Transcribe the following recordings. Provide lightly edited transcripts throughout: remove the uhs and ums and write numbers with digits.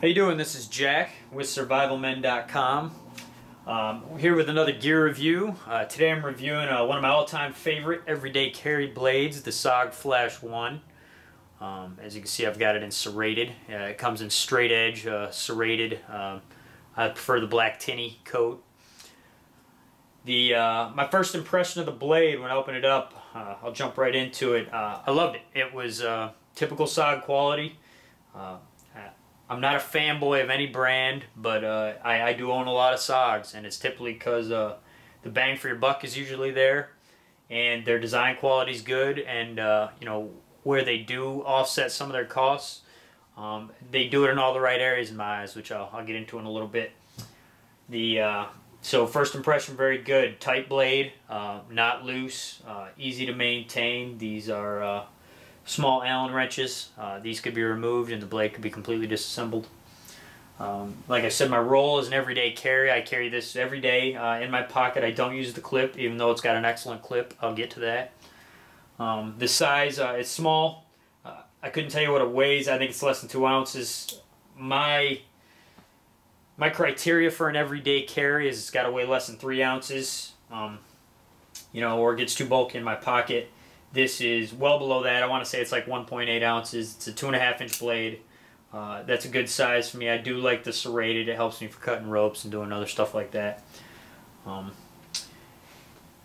How you doing? This is Jack with survivalmen.com. We're here with another gear review. Today I'm reviewing one of my all-time favorite everyday carry blades, the SOG Flash 1. As you can see, I've got it in serrated. It comes in straight edge, serrated. I prefer the black tinny coat. My first impression of the blade when I opened it up, I'll jump right into it. I loved it. It was typical SOG quality. I'm not a fanboy of any brand, but I do own a lot of SOGs, and it's typically because the bang for your buck is usually there, and their design quality is good, and you know, where they do offset some of their costs, they do it in all the right areas in my eyes, which I'll get into in a little bit. So first impression, very good. Tight blade, not loose, easy to maintain. These are small Allen wrenches. These could be removed and the blade could be completely disassembled. Like I said, my role is an everyday carry. I carry this every day in my pocket. I don't use the clip, even though it's got an excellent clip. I'll get to that. The size, it's small. I couldn't tell you what it weighs. I think it's less than 2 ounces. My criteria for an everyday carry is it's got to weigh less than 3 ounces, you know, or it gets too bulky in my pocket. This is well below that. I want to say it's like 1.8 ounces. It's a 2.5-inch blade. That's a good size for me. I do like the serrated. It helps me for cutting ropes and doing other stuff like that.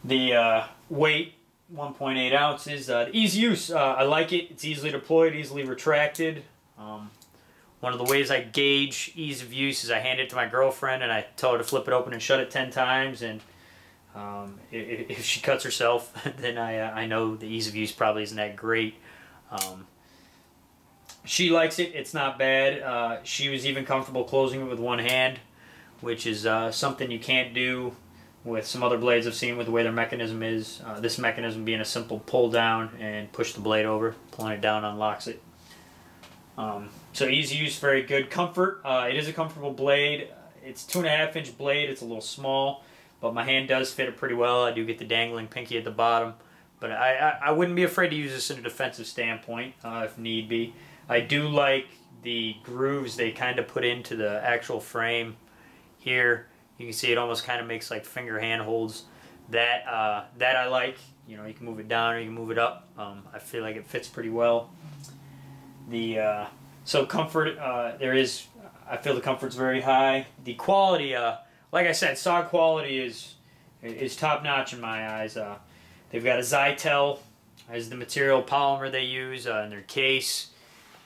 The weight, 1.8 ounces. The easy use, I like it. It's easily deployed, easily retracted. One of the ways I gauge ease of use is I hand it to my girlfriend and I tell her to flip it open and shut it 10 times. And if she cuts herself, then I know the ease of use probably isn't that great. She likes it. It's not bad. She was even comfortable closing it with one hand, which is something you can't do with some other blades I've seen with the way their mechanism is. This mechanism being a simple pull down and push the blade over. Pulling it down unlocks it. So easy use, very good. Comfort, it is a comfortable blade. It's 2.5-inch blade. It's a little small, but my hand does fit it pretty well. I do get the dangling pinky at the bottom, but I wouldn't be afraid to use this in a defensive standpoint if need be. I do like the grooves they kind of put into the actual frame here. You can see it almost kind of makes like finger hand holds. That I like. You know, you can move it down or you can move it up. I feel like it fits pretty well. So comfort, I feel the comfort's very high. The quality, like I said, SOG quality is top notch in my eyes. They've got a Zytel as the material polymer they use in their case.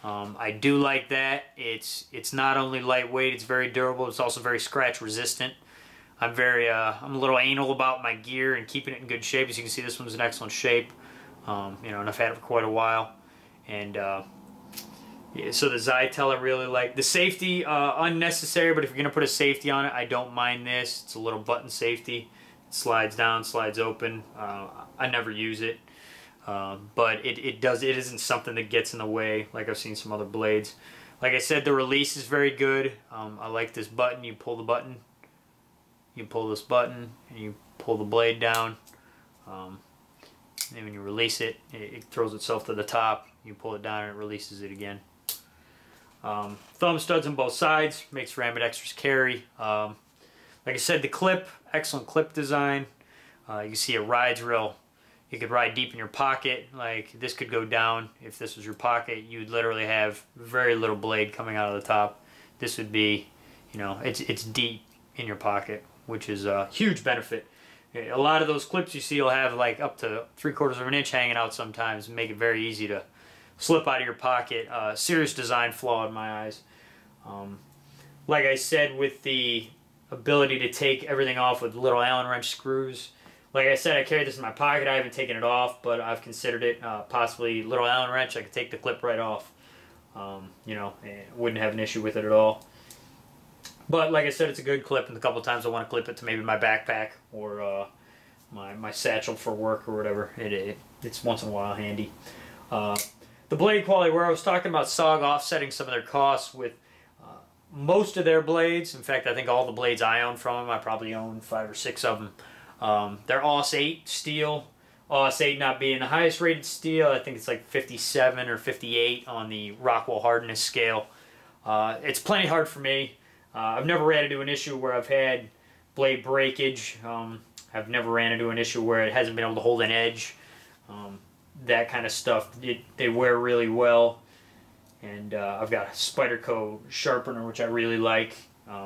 I do like that. It's not only lightweight, it's very durable. It's also very scratch resistant. I'm a little anal about my gear and keeping it in good shape. As you can see, this one's in excellent shape. You know, and I've had it for quite a while. And yeah, so the Zytel I really like. The safety, unnecessary, but if you're going to put a safety on it, I don't mind this. It's a little button safety. It slides down, slides open. I never use it. But it isn't something that gets in the way like I've seen some other blades. Like I said, the release is very good. I like this button. You pull the button, you pull this button, and you pull the blade down. And when you release it, it throws itself to the top. You pull it down and it releases it again. Thumb studs on both sides, makes for ambidextrous carry. Like I said, the clip, excellent clip design. You can see it rides real. You could ride deep in your pocket. Like this could go down. If this was your pocket, you'd literally have very little blade coming out of the top. This would be, you know, it's deep in your pocket, which is a huge benefit. A lot of those clips you see will have like up to 3/4 of an inch hanging out sometimes, and make it very easy to slip out of your pocket. Serious design flaw in my eyes. Like I said, with the ability to take everything off with little Allen wrench screws. Like I said, I carry this in my pocket. I haven't taken it off, but I've considered it possibly little Allen wrench. I could take the clip right off. You know, wouldn't have an issue with it at all. But like I said, it's a good clip, and a couple of times I want to clip it to maybe my backpack or my satchel for work or whatever. It's once in a while handy. The blade quality, where I was talking about SOG offsetting some of their costs with most of their blades. In fact, I think all the blades I own from them, I probably own 5 or 6 of them. They're AUS 8 steel. AUS 8 not being the highest rated steel. I think it's like 57 or 58 on the Rockwell hardness scale. It's plenty hard for me. I've never ran into an issue where I've had blade breakage. I've never ran into an issue where it hasn't been able to hold an edge. That kind of stuff, they wear really well. And I've got a Spyderco sharpener, which I really like,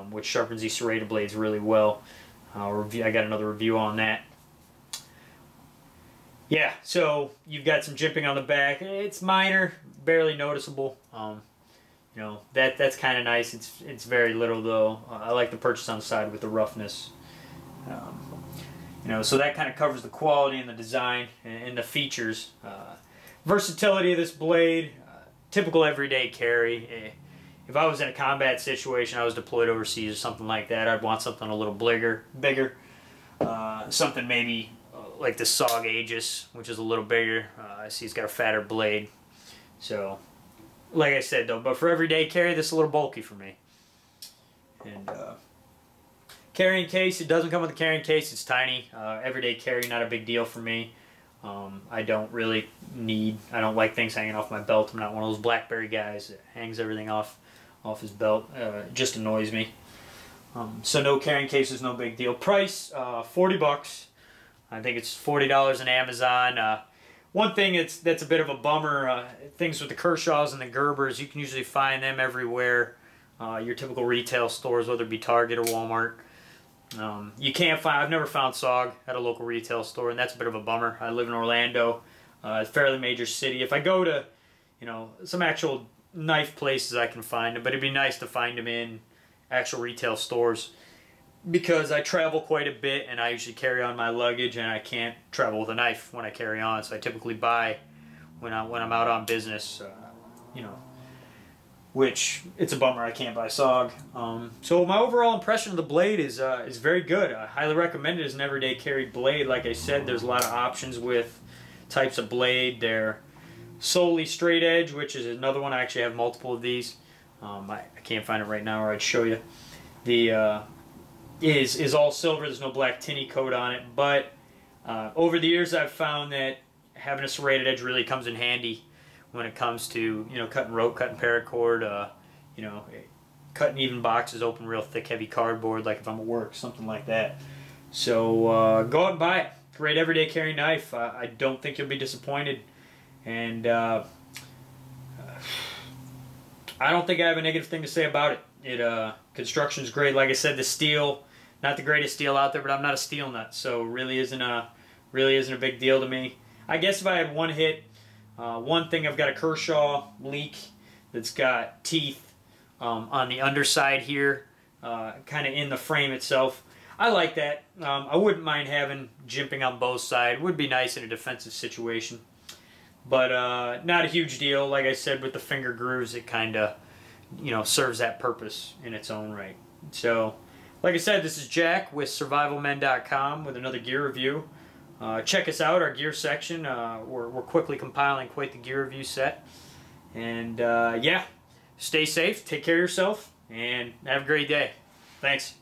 which sharpens these serrated blades really well. I got another review on that. Yeah, so you've got some jimping on the back. It's minor, barely noticeable. You know, that's kind of nice. It's very little though. I like the purchase on the side with the roughness. You know, so that kind of covers the quality and the design and the features. Versatility of this blade, typical everyday carry. If I was in a combat situation, I was deployed overseas or something like that, I'd want something a little bigger. Something maybe like the SOG Aegis, which is a little bigger. I see it's got a fatter blade. So, like I said though, but for everyday carry, this is a little bulky for me. And carrying case, it doesn't come with a carrying case. It's tiny. Everyday carry, not a big deal for me. I don't like things hanging off my belt. I'm not one of those BlackBerry guys that hangs everything off his belt. It just annoys me. So no carrying case is no big deal. Price, $40. I think it's $40 on Amazon. One thing that's a bit of a bummer, things with the Kershaws and the Gerbers, you can usually find them everywhere. Your typical retail stores, whether it be Target or Walmart. You can't find, I've never found SOG at a local retail store, and that's a bit of a bummer. I live in Orlando, a fairly major city. If I go to, you know, some actual knife places, I can find them, but it'd be nice to find them in actual retail stores, because I travel quite a bit and I usually carry on my luggage, and I can't travel with a knife when I carry on, so I typically buy when I'm out on business, you know, which it's a bummer I can't buy SOG. So my overall impression of the blade is very good. I highly recommend it as an everyday carry blade. Like I said, there's a lot of options with types of blade. They're solely straight edge, which is another one. I actually have multiple of these. I can't find it right now, or I'd show you. The is all silver. There's no black tinny coat on it. But over the years, I've found that having a serrated edge really comes in handy when it comes to, you know, cutting rope, cutting paracord, you know, cutting even boxes open, real thick, heavy cardboard, like if I'm at work, something like that. So go out and buy it. Great everyday carry knife. I don't think you'll be disappointed. And I don't think I have a negative thing to say about it. Construction's great. Like I said, the steel, not the greatest steel out there, but I'm not a steel nut, so really isn't a big deal to me. I guess if I had one hit, one thing, I've got a Kershaw leak that's got teeth on the underside here, kind of in the frame itself. I like that. I wouldn't mind having jimping on both sides. Would be nice in a defensive situation. But not a huge deal. Like I said, with the finger grooves, it kind of, you know, serves that purpose in its own right. So, like I said, this is Jack with survivalmen.com with another gear review. Check us out, our gear section. We're quickly compiling quite the gear review set. And yeah, stay safe, take care of yourself, and have a great day. Thanks.